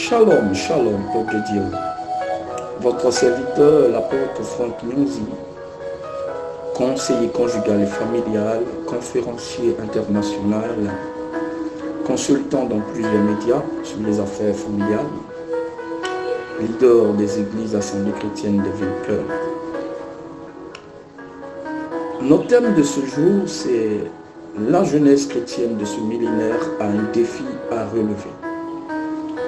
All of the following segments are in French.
Shalom, shalom, peuple de Dieu. Votre serviteur, l'apôtre Franck Nunzi, conseiller conjugal et familial, conférencier international, consultant dans plusieurs médias sur les affaires familiales, leader des églises assemblées chrétiennes de Ville-Cœur. Notre thème de ce jour, c'est la jeunesse chrétienne de ce millénaire a un défi à relever.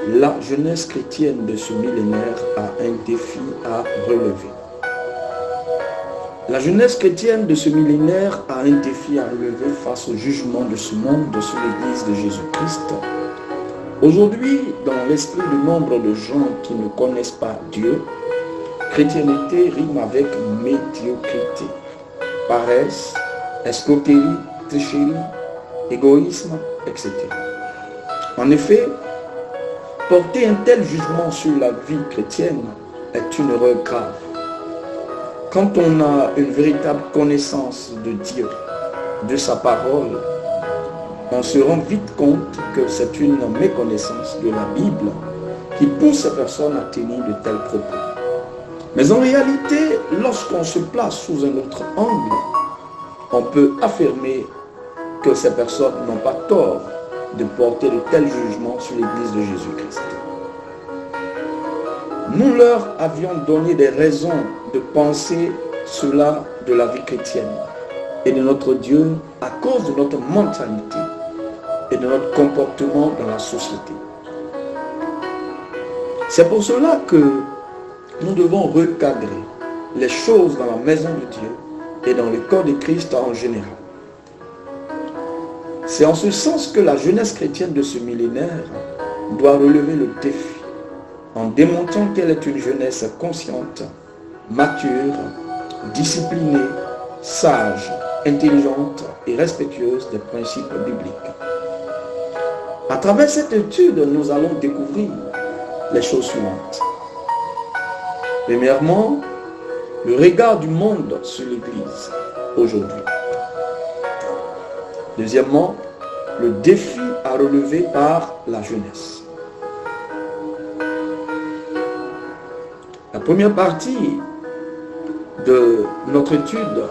La jeunesse chrétienne de ce millénaire a un défi à relever. La jeunesse chrétienne de ce millénaire a un défi à relever face au jugement de ce monde sur l'Église de Jésus-Christ. Aujourd'hui, dans l'esprit de nombre de gens qui ne connaissent pas Dieu, chrétienté rime avec médiocrité, paresse, escroquerie, tricherie, égoïsme, etc. En effet, porter un tel jugement sur la vie chrétienne est une erreur grave. Quand on a une véritable connaissance de Dieu, de sa parole, on se rend vite compte que c'est une méconnaissance de la Bible qui pousse ces personnes à tenir de tels propos. Mais en réalité, lorsqu'on se place sous un autre angle, on peut affirmer que ces personnes n'ont pas tort de porter de tels jugements sur l'Église de Jésus-Christ. Nous leur avions donné des raisons de penser cela de la vie chrétienne et de notre Dieu à cause de notre mentalité et de notre comportement dans la société. C'est pour cela que nous devons recadrer les choses dans la maison de Dieu et dans le corps de Christ en général. C'est en ce sens que la jeunesse chrétienne de ce millénaire doit relever le défi en démontrant qu'elle est une jeunesse consciente, mature, disciplinée, sage, intelligente et respectueuse des principes bibliques. À travers cette étude, nous allons découvrir les choses suivantes. Premièrement, le regard du monde sur l'Église aujourd'hui. Deuxièmement, le défi à relever par la jeunesse. La première partie de notre étude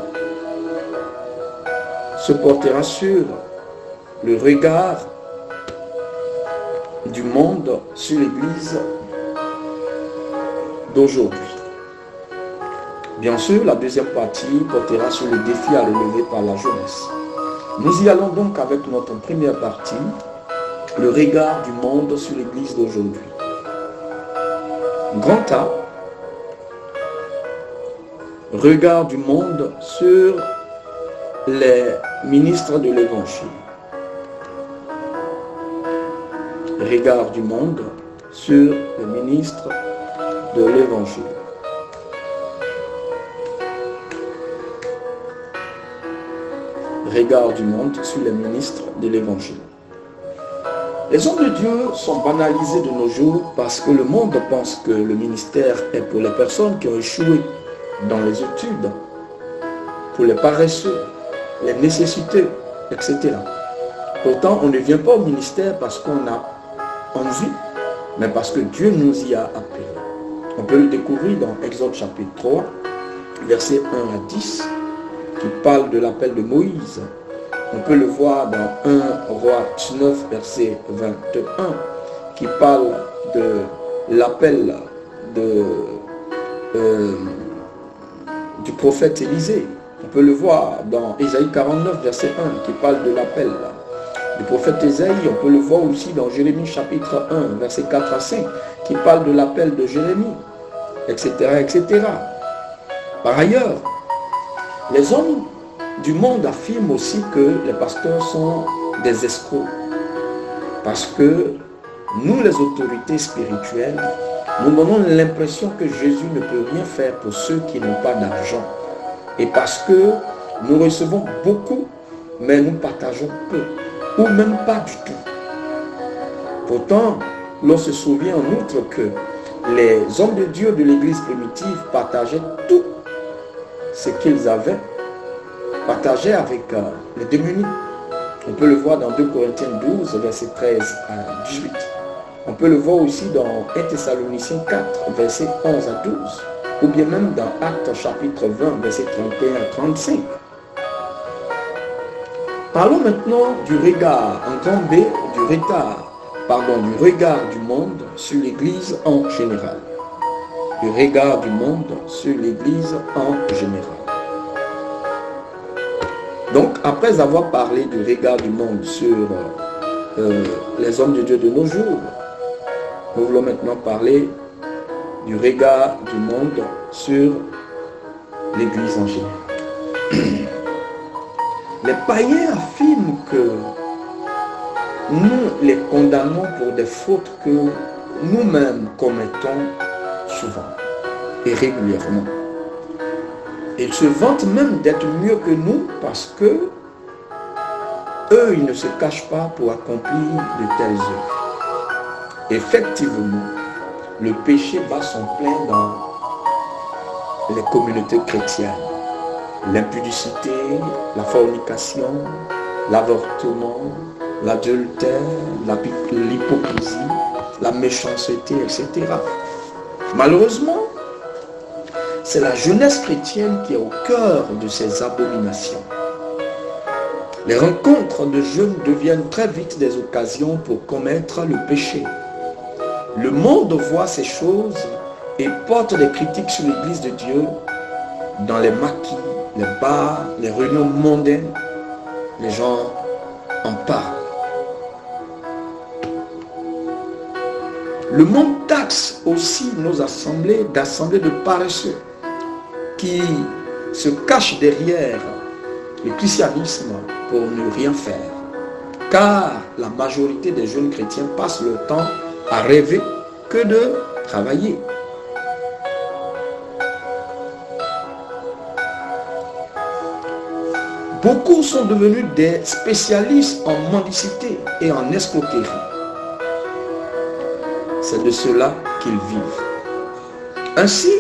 se portera sur le regard du monde sur l'Église d'aujourd'hui. Bien sûr, la deuxième partie portera sur le défi à relever par la jeunesse. Nous y allons donc avec notre première partie, le regard du monde sur l'Église d'aujourd'hui. Grand A, regard du monde sur les ministres de l'Évangile. Regard du monde sur les ministres de l'Évangile. Regard du monde sur les ministres de l'Évangile. Les hommes de Dieu sont banalisés de nos jours parce que le monde pense que le ministère est pour les personnes qui ont échoué dans les études, pour les paresseux, les nécessités, etc. Pourtant, on ne vient pas au ministère parce qu'on a envie, mais parce que Dieu nous y a appelés. On peut le découvrir dans Exode chapitre 3, versets 1 à 10, qui parle de l'appel de Moïse. On peut le voir dans 1 Roi 9, verset 21, qui parle de l'appel du prophète Élisée. On peut le voir dans Ésaïe 49, verset 1, qui parle de l'appel du prophète Ésaïe. On peut le voir aussi dans Jérémie chapitre 1, verset 4 à 5, qui parle de l'appel de Jérémie, etc., etc. Par ailleurs, les hommes du monde affirment aussi que les pasteurs sont des escrocs. Parce que nous, les autorités spirituelles, nous donnons l'impression que Jésus ne peut rien faire pour ceux qui n'ont pas d'argent. Et parce que nous recevons beaucoup, mais nous partageons peu, ou même pas du tout. Pourtant, l'on se souvient en outre que les hommes de Dieu de l'Église primitive partageaient tout ce qu'ils avaient, partageaient avec les démunis. On peut le voir dans 2 Corinthiens 12, verset 13 à 18. On peut le voir aussi dans 1 Thessaloniciens 4, versets 11 à 12, ou bien même dans Actes chapitre 20, versets 31 à 35. Parlons maintenant du regard, un grand B, du regard du monde sur l'Église en général. Du regard du monde sur l'Église en général. Donc, après avoir parlé du regard du monde sur les hommes de Dieu de nos jours, nous voulons maintenant parler du regard du monde sur l'Église en général. Les païens affirment que nous les condamnons pour des fautes que nous-mêmes commettons souvent et régulièrement. Ils se vantent même d'être mieux que nous parce que eux, ils ne se cachent pas pour accomplir de telles œuvres. Effectivement, le péché bat son plein dans les communautés chrétiennes. L'impudicité, la fornication, l'avortement, l'adultère, l'hypocrisie, la méchanceté, etc. Malheureusement, c'est la jeunesse chrétienne qui est au cœur de ces abominations. Les rencontres de jeunes deviennent très vite des occasions pour commettre le péché. Le monde voit ces choses et porte des critiques sur l'Église de Dieu dans les maquis, les bars, les réunions mondaines. Les gens en parlent. Le monde taxe aussi nos assemblées d'assemblées de paresseux qui se cachent derrière le christianisme pour ne rien faire. Car la majorité des jeunes chrétiens passent leur temps à rêver que de travailler. Beaucoup sont devenus des spécialistes en mendicité et en escroquerie. C'est de cela qu'ils vivent. Ainsi,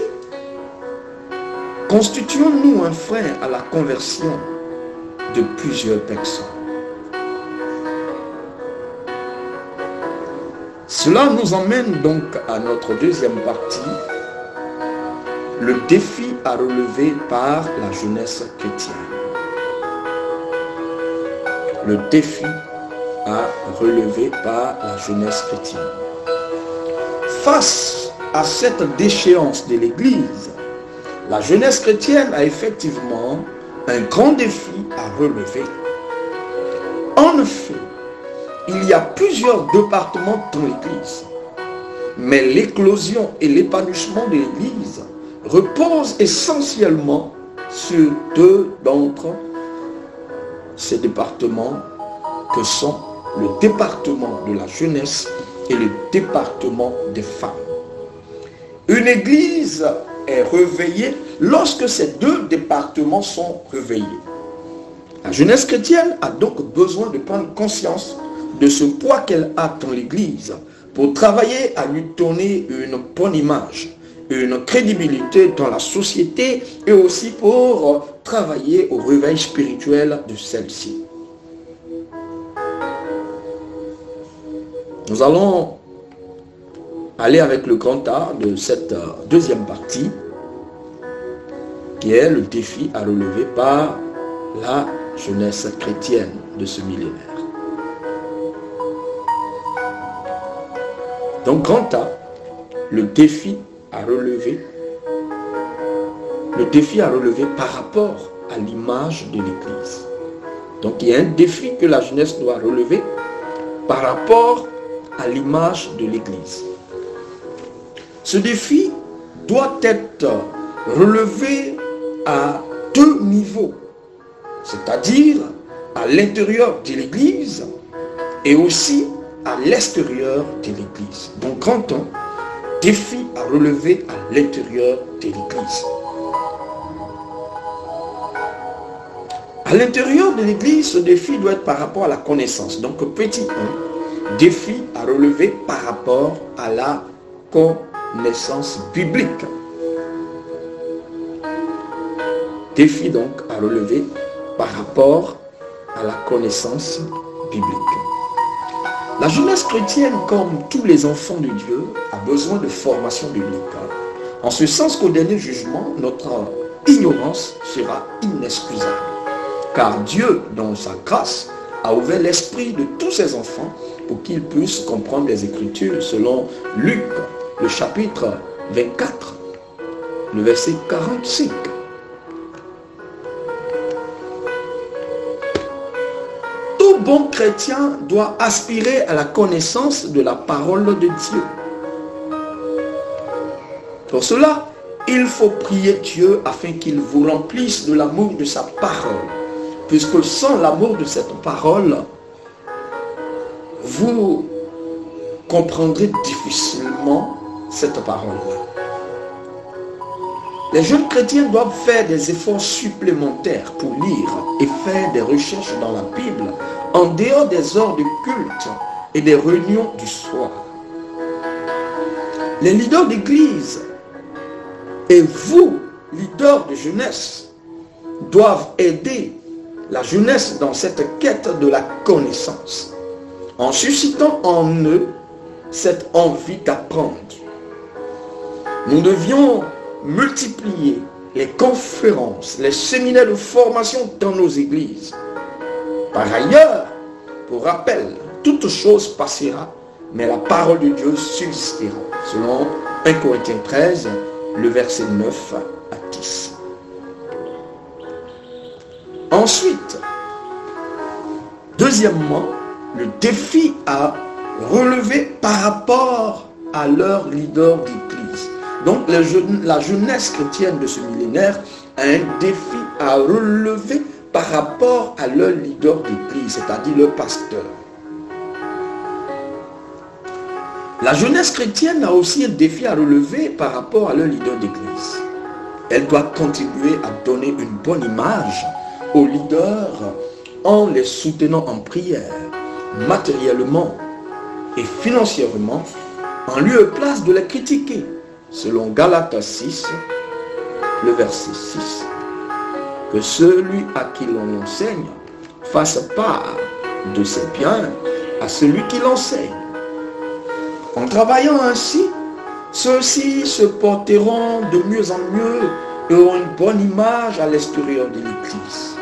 constituons-nous un frein à la conversion de plusieurs personnes. Cela nous emmène donc à notre deuxième partie, le défi à relever par la jeunesse chrétienne. Le défi à relever par la jeunesse chrétienne. Face à cette déchéance de l'Église, la jeunesse chrétienne a effectivement un grand défi à relever. En effet, il y a plusieurs départements dans l'Église, mais l'éclosion et l'épanouissement de l'Église reposent essentiellement sur deux d'entre ces départements que sont le département de la jeunesse et le département des femmes. Une église est réveillée lorsque ces deux départements sont réveillés. La jeunesse chrétienne a donc besoin de prendre conscience de ce poids qu'elle a dans l'église pour travailler à lui donner une bonne image, une crédibilité dans la société et aussi pour travailler au réveil spirituel de celle-ci. Nous allons aller avec le grand A de cette deuxième partie qui est le défi à relever par la jeunesse chrétienne de ce millénaire. Donc grand A, le défi à relever par rapport à l'image de l'Église. Donc il y a un défi que la jeunesse doit relever par rapport à l'image de l'Église. Ce défi doit être relevé à deux niveaux, c'est-à-dire à l'intérieur de l'Église et aussi à l'extérieur de l'Église. Donc grand A, défi à relever à l'intérieur de l'Église. À l'intérieur de l'Église, ce défi doit être par rapport à la connaissance. Donc petit 1, défi à relever par rapport à la connaissance biblique. Défi donc à relever par rapport à la connaissance biblique. La jeunesse chrétienne, comme tous les enfants de Dieu, a besoin de formation biblique. En ce sens qu'au dernier jugement, notre ignorance sera inexcusable. Car Dieu, dans sa grâce, a ouvert l'esprit de tous ses enfants pour qu'ils puissent comprendre les Écritures selon Luc, le chapitre 24, le verset 45. Tout bon chrétien doit aspirer à la connaissance de la parole de Dieu. Pour cela, il faut prier Dieu afin qu'il vous remplisse de l'amour de sa parole. Puisque sans l'amour de cette parole, vous comprendrez difficilement cette parole-là. Les jeunes chrétiens doivent faire des efforts supplémentaires pour lire et faire des recherches dans la Bible en dehors des heures de culte et des réunions du soir. Les leaders d'église et vous, leaders de jeunesse, doivent aider la jeunesse dans cette quête de la connaissance, en suscitant en eux cette envie d'apprendre. Nous devions multiplier les conférences, les séminaires de formation dans nos églises. Par ailleurs, pour rappel, toute chose passera, mais la parole de Dieu subsistera, selon 1 Corinthiens 13, le verset 9 à 10. Ensuite, deuxièmement, le défi à relever par rapport à leur leader d'église. Donc la jeunesse chrétienne de ce millénaire a un défi à relever par rapport à leur leader d'église, c'est-à-dire leur pasteur. La jeunesse chrétienne a aussi un défi à relever par rapport à leur leader d'église. Elle doit contribuer à donner une bonne image aux leaders en les soutenant en prière, matériellement et financièrement, en lieu et place de les critiquer, selon Galates 6, le verset 6. Que celui à qui l'on enseigne fasse part de ses biens à celui qui l'enseigne. En travaillant ainsi, ceux-ci se porteront de mieux en mieux et auront une bonne image à l'extérieur de l'Église.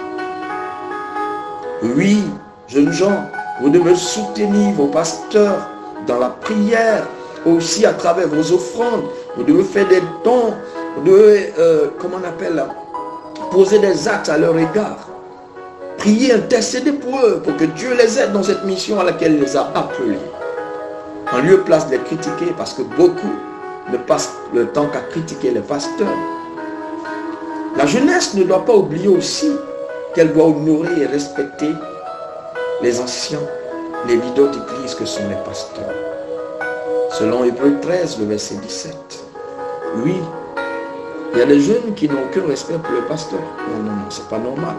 Oui, jeunes gens, vous devez soutenir vos pasteurs dans la prière, aussi à travers vos offrandes. Vous devez faire des dons, vous devez, poser des actes à leur égard. Prier, intercéder pour eux, pour que Dieu les aide dans cette mission à laquelle il les a appelés. En lieu et place de les critiquer, parce que beaucoup ne passent le temps qu'à critiquer les pasteurs. La jeunesse ne doit pas oublier aussi qu'elle doit honorer et respecter les anciens, les leaders d'église que sont les pasteurs. Selon Hébreux 13, le verset 17. Oui, il y a des jeunes qui n'ont aucun respect pour le pasteur. Non, c'est pas normal.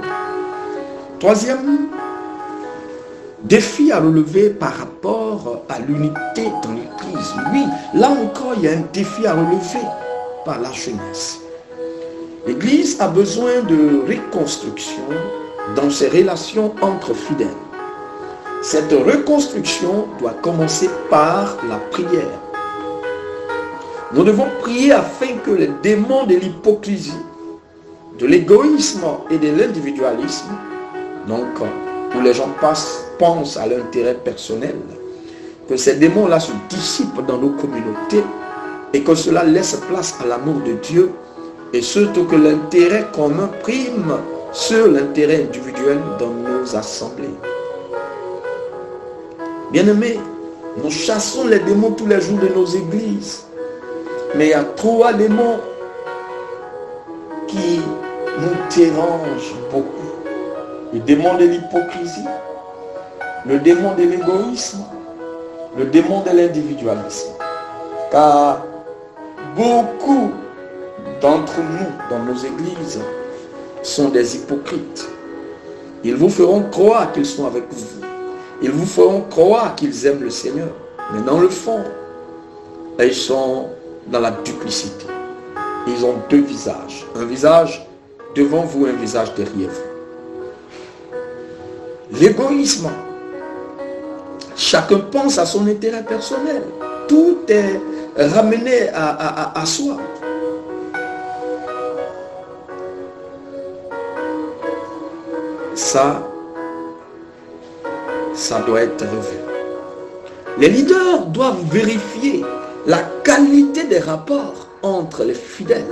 Troisième défi à relever par rapport à l'unité dans l'église. Oui, là encore, il y a un défi à relever par la jeunesse. L'église a besoin de reconstruction dans ses relations entre fidèles. Cette reconstruction doit commencer par la prière. Nous devons prier afin que les démons de l'hypocrisie, de l'égoïsme et de l'individualisme, donc où les gens pensent à l'intérêt personnel, que ces démons-là se dissipent dans nos communautés et que cela laisse place à l'amour de Dieu et surtout que l'intérêt commun prime sur l'intérêt individuel dans nos assemblées. Bien-aimés, nous chassons les démons tous les jours de nos églises. Mais il y a trois démons qui nous dérangent beaucoup. Le démon de l'hypocrisie, le démon de l'égoïsme, le démon de l'individualisme. Car beaucoup d'entre nous dans nos églises sont des hypocrites. Ils vous feront croire qu'ils sont avec vous. Ils vous feront croire qu'ils aiment le Seigneur. Mais dans le fond, ils sont dans la duplicité. Ils ont deux visages. Un visage devant vous, un visage derrière vous. L'égoïsme Chacun pense à son intérêt personnel. Tout est ramené à soi. Ça doit être revu. Les leaders doivent vérifier la qualité des rapports entre les fidèles.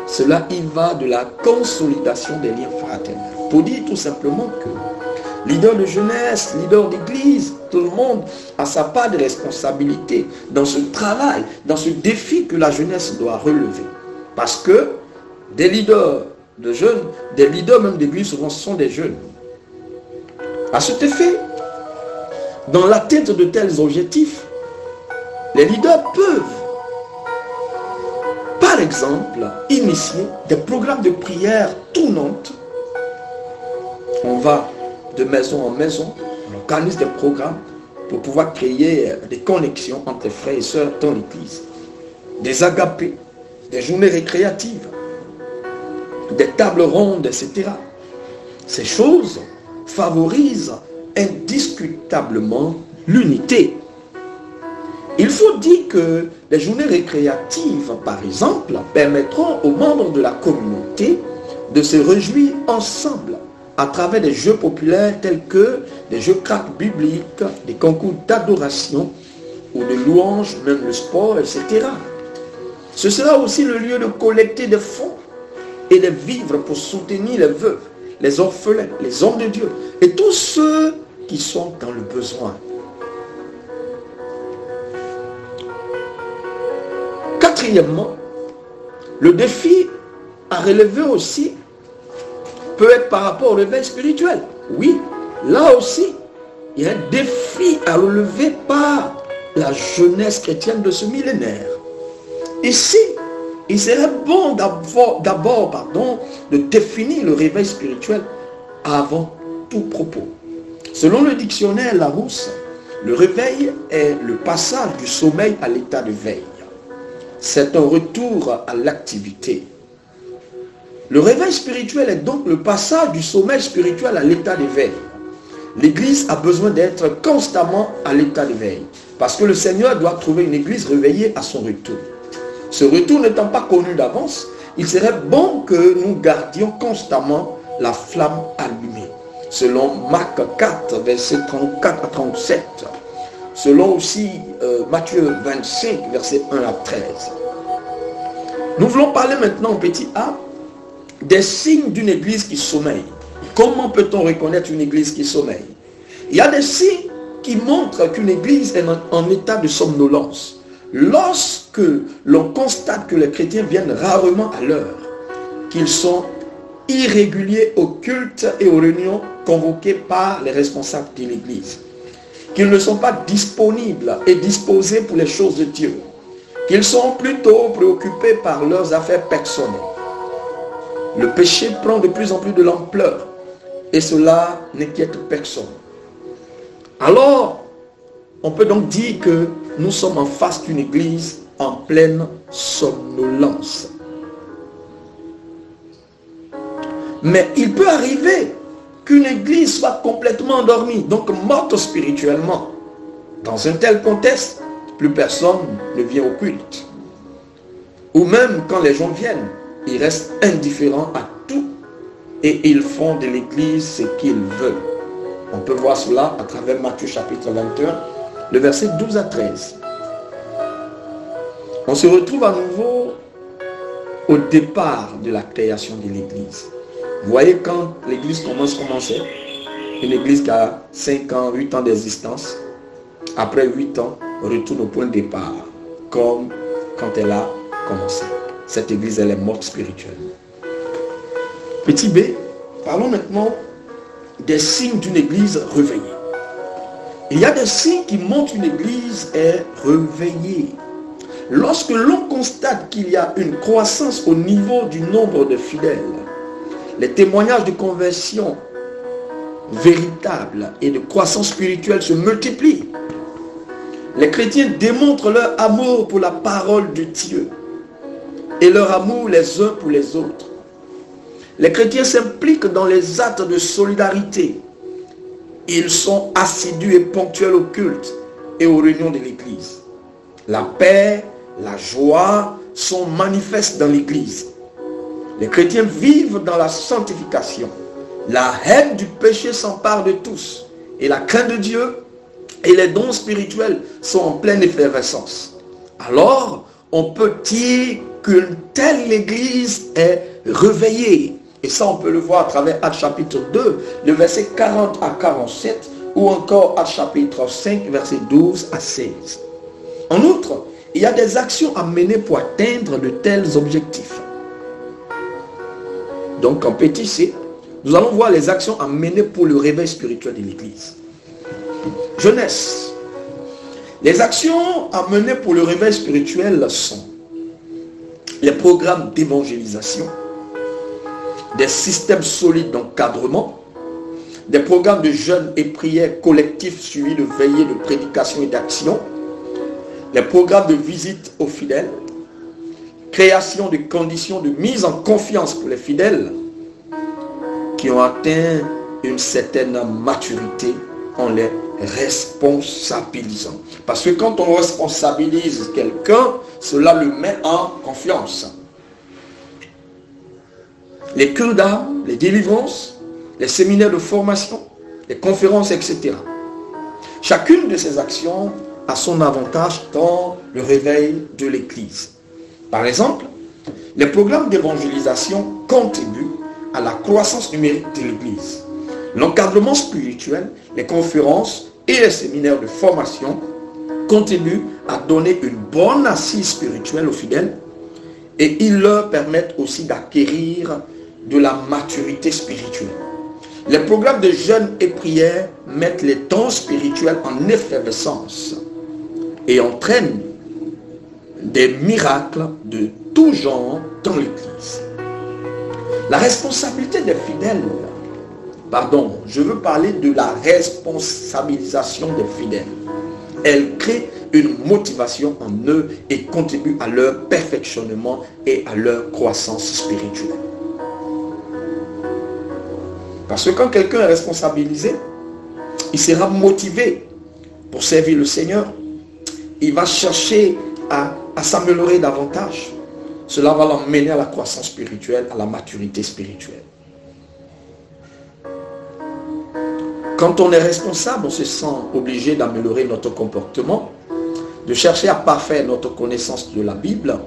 Cela y va de la consolidation des liens fraternels. Pour dire tout simplement que leader de jeunesse, leader d'église, tout le monde a sa part de responsabilité dans ce travail, dans ce défi que la jeunesse doit relever. Parce que des leaders de jeunes, des leaders même d'église, souvent sont des jeunes. À cet effet, dans l'atteinte de tels objectifs, les leaders peuvent, par exemple, initier des programmes de prière tournantes. On va de maison en maison, on organise des programmes pour pouvoir créer des connexions entre frères et sœurs dans l'église. Des agapés, des journées récréatives, des tables rondes, etc. Ces choses favorisent indiscutablement l'unité. Il faut dire que les journées récréatives, par exemple, permettront aux membres de la communauté de se réjouir ensemble à travers des jeux populaires tels que des jeux cartes bibliques, des concours d'adoration ou de louanges, même le sport, etc. Ce sera aussi le lieu de collecter des fonds et de vivre pour soutenir les veuves, les orphelins, les hommes de Dieu et tous ceux qui sont dans le besoin. Quatrièmement, le défi à relever aussi peut être par rapport au réveil spirituel. Oui, là aussi, il y a un défi à relever par la jeunesse chrétienne de ce millénaire. Ici, il serait bon d'abord de définir le réveil spirituel avant tout propos. Selon le dictionnaire Larousse, le réveil est le passage du sommeil à l'état de veille. C'est un retour à l'activité. Le réveil spirituel est donc le passage du sommeil spirituel à l'état d'éveil. L'Église a besoin d'être constamment à l'état d'éveil, parce que le Seigneur doit trouver une Église réveillée à son retour. Ce retour n'étant pas connu d'avance, il serait bon que nous gardions constamment la flamme allumée. Selon Marc 4, versets 34 à 37. Selon aussi Matthieu 25, versets 1 à 13. Nous voulons parler maintenant, petit a, des signes d'une église qui sommeille. Comment peut-on reconnaître une église qui sommeille? Il y a des signes qui montrent qu'une église est en état de somnolence. Lorsque l'on constate que les chrétiens viennent rarement à l'heure, qu'ils sont irréguliers au culte et aux réunions convoquées par les responsables de l'église, qu'ils ne sont pas disponibles et disposés pour les choses de Dieu, qu'ils sont plutôt préoccupés par leurs affaires personnelles. Le péché prend de plus en plus de l'ampleur et cela n'inquiète personne. Alors, on peut donc dire que nous sommes en face d'une église en pleine somnolence. Mais il peut arriver qu'une église soit complètement endormie, donc morte spirituellement. Dans un tel contexte, plus personne ne vient au culte. Ou même quand les gens viennent, ils restent indifférents à tout et ils font de l'église ce qu'ils veulent. On peut voir cela à travers Matthieu chapitre 21, le verset 12 à 13. On se retrouve à nouveau au départ de la création de l'église. Vous voyez, quand l'église commence, une église qui a 5 ans, 8 ans d'existence, après 8 ans, on retourne au point de départ, comme quand elle a commencé. Cette église, elle est morte spirituellement. Petit b, parlons maintenant des signes d'une église réveillée. Il y a des signes qui montrent une église est réveillée. Lorsque l'on constate qu'il y a une croissance au niveau du nombre de fidèles, les témoignages de conversion véritables et de croissance spirituelle se multiplient. Les chrétiens démontrent leur amour pour la parole de Dieu et leur amour les uns pour les autres. Les chrétiens s'impliquent dans les actes de solidarité Ils sont assidus et ponctuels au culte et aux réunions de l'Église. La paix, la joie sont manifestes dans l'Église. Les chrétiens vivent dans la sanctification. La haine du péché s'empare de tous. Et la crainte de Dieu et les dons spirituels sont en pleine effervescence. Alors, on peut dire qu'une telle Église est réveillée. Et ça, on peut le voir à travers Actes chapitre 2, le verset 40 à 47, ou encore Actes chapitre 5, verset 12 à 16. En outre, il y a des actions à mener pour atteindre de tels objectifs. Donc, en petit C, nous allons voir les actions à mener pour le réveil spirituel de l'Église. Jeunesse. Les actions à mener pour le réveil spirituel sont les programmes d'évangélisation, des systèmes solides d'encadrement, des programmes de jeûne et prières collectifs suivis de veillées, de prédication et d'action, les programmes de visite aux fidèles, création de conditions de mise en confiance pour les fidèles qui ont atteint une certaine maturité en les responsabilisant. Parce que quand on responsabilise quelqu'un, cela le met en confiance. Les cultes d'âme, les délivrances, les séminaires de formation, les conférences, etc. Chacune de ces actions a son avantage dans le réveil de l'Église. Par exemple, les programmes d'évangélisation contribuent à la croissance numérique de l'Église. L'encadrement spirituel, les conférences et les séminaires de formation contribuent à donner une bonne assise spirituelle aux fidèles et ils leur permettent aussi d'acquérir de la maturité spirituelle. Les programmes de jeûne et prière mettent les dons spirituels en effervescence et entraînent des miracles de tout genre dans l'Église. La responsabilité des fidèles, je veux parler de la responsabilisation des fidèles. Elle crée une motivation en eux et contribue à leur perfectionnement et à leur croissance spirituelle. Parce que quand quelqu'un est responsabilisé, il sera motivé pour servir le Seigneur. Il va chercher à s'améliorer davantage. Cela va l'emmener à la croissance spirituelle, à la maturité spirituelle. Quand on est responsable, on se sent obligé d'améliorer notre comportement, de chercher à parfaire notre connaissance de la Bible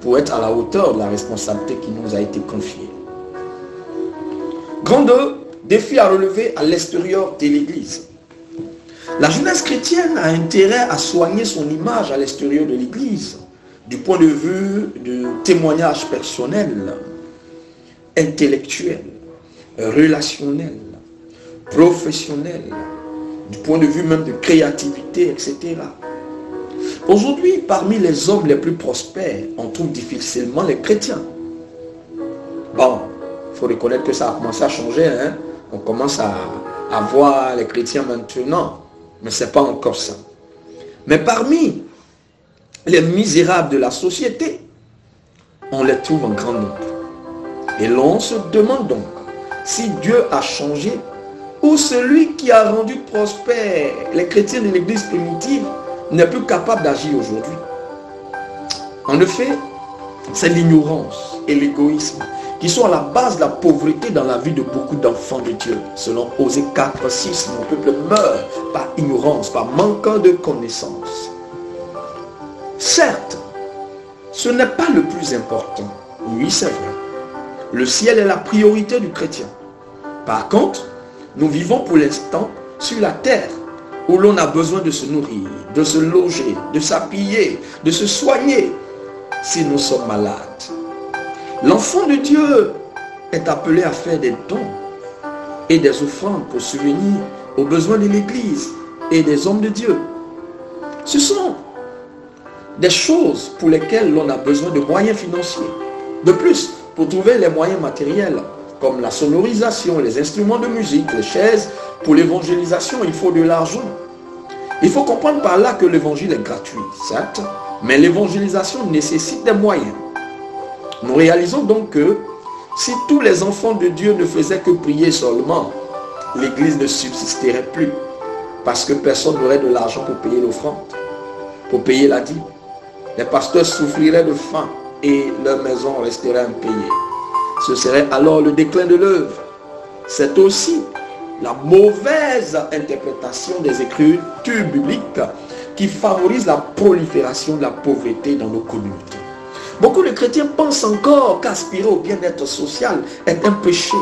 pour être à la hauteur de la responsabilité qui nous a été confiée. Grand 2, défi à relever à l'extérieur de l'Église. La jeunesse chrétienne a intérêt à soigner son image à l'extérieur de l'Église, du point de vue de témoignage personnel, intellectuel, relationnel, professionnel, du point de vue même de créativité, etc. Aujourd'hui, parmi les hommes les plus prospères, on trouve difficilement les chrétiens. Bon, il faut reconnaître que ça a commencé à changer, hein? On commence à voir les chrétiens maintenant, mais ce n'est pas encore ça. Mais parmi les misérables de la société, on les trouve en grand nombre. Et l'on se demande donc si Dieu a changé ou celui qui a rendu prospère les chrétiens de l'Église primitive n'est plus capable d'agir aujourd'hui. En effet, c'est l'ignorance et l'égoïsme qui sont à la base de la pauvreté dans la vie de beaucoup d'enfants de Dieu. Selon Osée 4, 6, mon peuple meurt par ignorance, par manque de connaissance. Certes, ce n'est pas le plus important. Oui, c'est vrai. Le ciel est la priorité du chrétien. Par contre, nous vivons pour l'instant sur la terre où l'on a besoin de se nourrir, de se loger, de s'habiller, de se soigner si nous sommes malades. L'enfant de Dieu est appelé à faire des dons et des offrandes pour subvenir aux besoins de l'Église et des hommes de Dieu. Ce sont des choses pour lesquelles l'on a besoin de moyens financiers. De plus, pour trouver les moyens matériels, comme la sonorisation, les instruments de musique, les chaises, pour l'évangélisation, il faut de l'argent. Il faut comprendre par là que l'évangile est gratuit, certes, mais l'évangélisation nécessite des moyens. Nous réalisons donc que si tous les enfants de Dieu ne faisaient que prier seulement, l'église ne subsisterait plus. Parce que personne n'aurait de l'argent pour payer l'offrande, pour payer la dîme. Les pasteurs souffriraient de faim et leur maison resterait impayée. Ce serait alors le déclin de l'œuvre. C'est aussi la mauvaise interprétation des écritures bibliques qui favorise la prolifération de la pauvreté dans nos communautés. Beaucoup de chrétiens pensent encore qu'aspirer au bien-être social est un péché.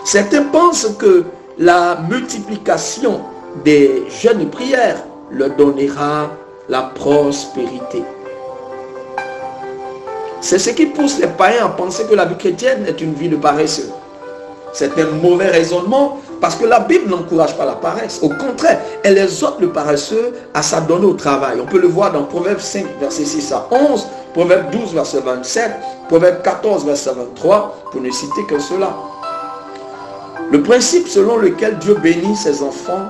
Certains pensent que la multiplication des jeûnes et prières leur donnera la prospérité. C'est ce qui pousse les païens à penser que la vie chrétienne est une vie de paresseux. C'est un mauvais raisonnement parce que la Bible n'encourage pas la paresse. Au contraire, elle exhorte le paresseux à s'adonner au travail. On peut le voir dans Proverbe 5, verset 6 à 11, Proverbe 12, verset 27, Proverbe 14, verset 23, pour ne citer que cela. Le principe selon lequel Dieu bénit ses enfants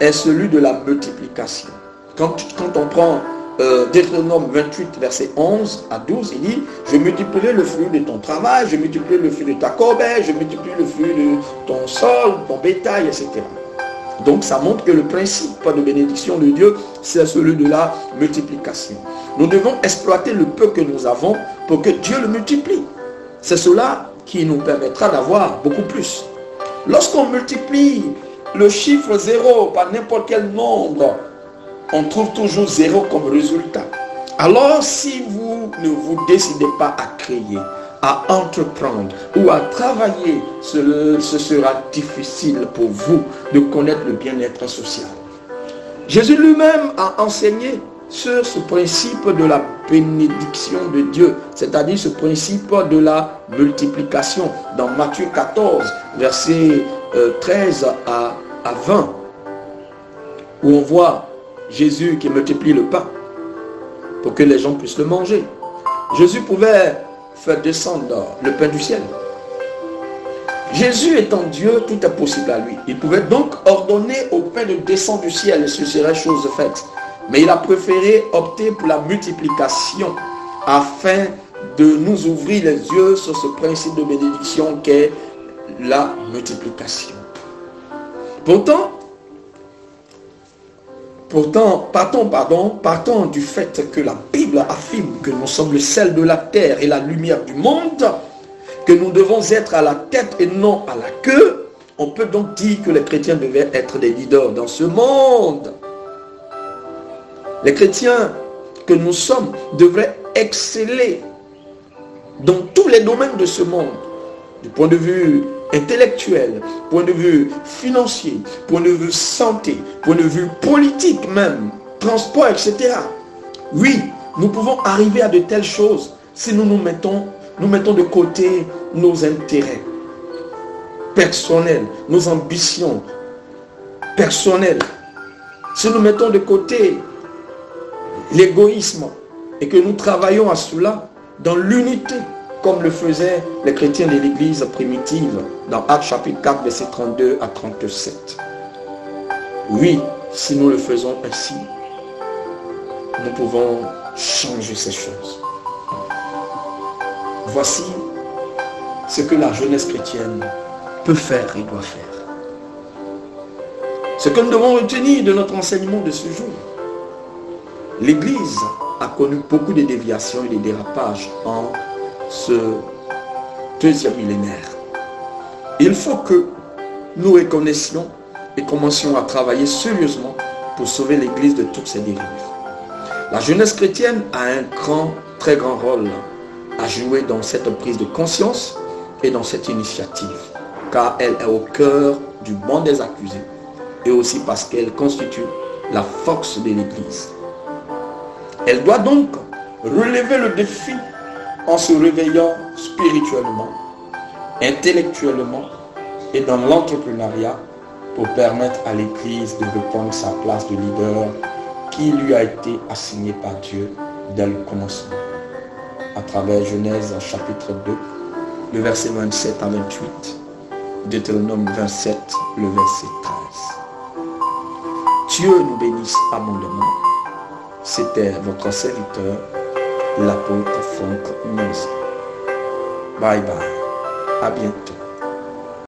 est celui de la multiplication. Quand on prend Deutéronome 28, verset 11 à 12, il dit « Je multiplierai le fruit de ton travail, je multiplierai le fruit de ta corbeille, je multiplierai le fruit de ton sol, ton bétail, etc. » Donc ça montre que le principe de bénédiction de Dieu, c'est celui de la multiplication. Nous devons exploiter le peu que nous avons pour que Dieu le multiplie. C'est cela qui nous permettra d'avoir beaucoup plus. Lorsqu'on multiplie le chiffre 0 par n'importe quel nombre, on trouve toujours 0 comme résultat. Alors si vous ne vous décidez pas à créer, à entreprendre ou à travailler, ce sera difficile pour vous de connaître le bien-être social. Jésus lui-même a enseigné sur ce principe de la bénédiction de Dieu, c'est-à-dire ce principe de la multiplication. Dans Matthieu 14, versets 13 à 20, où on voit Jésus qui multiplie le pain pour que les gens puissent le manger. Jésus pouvait faire descendre le pain du ciel. Jésus étant Dieu, tout est possible à lui. Il pouvait donc ordonner au pain de descendre du ciel et ce serait chose faite. Mais il a préféré opter pour la multiplication afin de nous ouvrir les yeux sur ce principe de bénédiction qu'est la multiplication. Partons du fait que la Bible affirme que nous sommes le sel de la terre et la lumière du monde, que nous devons être à la tête et non à la queue. On peut donc dire que les chrétiens devaient être des leaders dans ce monde. Les chrétiens que nous sommes devraient exceller dans tous les domaines de ce monde, du point de vue intellectuel, point de vue financier, point de vue santé, point de vue politique même, transport, etc. Oui, nous pouvons arriver à de telles choses si nous mettons de côté nos intérêts personnels, nos ambitions personnelles. Si nous mettons de côté l'égoïsme et que nous travaillons à cela dans l'unité, comme le faisaient les chrétiens de l'église primitive dans Actes chapitre 4, verset 32 à 37. Oui, si nous le faisons ainsi, nous pouvons changer ces choses. Voici ce que la jeunesse chrétienne peut faire et doit faire. Ce que nous devons retenir de notre enseignement de ce jour. L'Église a connu beaucoup de déviations et de dérapages en ce deuxième millénaire. Il faut que nous reconnaissions et commencions à travailler sérieusement pour sauver l'Église de toutes ces dérives. La jeunesse chrétienne a un très grand rôle à jouer dans cette prise de conscience et dans cette initiative, car elle est au cœur du banc des accusés et aussi parce qu'elle constitue la force de l'Église. Elle doit donc relever le défi en se réveillant spirituellement, intellectuellement et dans l'entrepreneuriat pour permettre à l'Église de reprendre sa place de leader qui lui a été assignée par Dieu dès le commencement. À travers Genèse chapitre 2, le verset 27 à 28, Deutéronome 27, le verset 13. Dieu nous bénisse abondamment. C'était votre serviteur, l'apôtre Franck Menzi. Bye bye. À bientôt.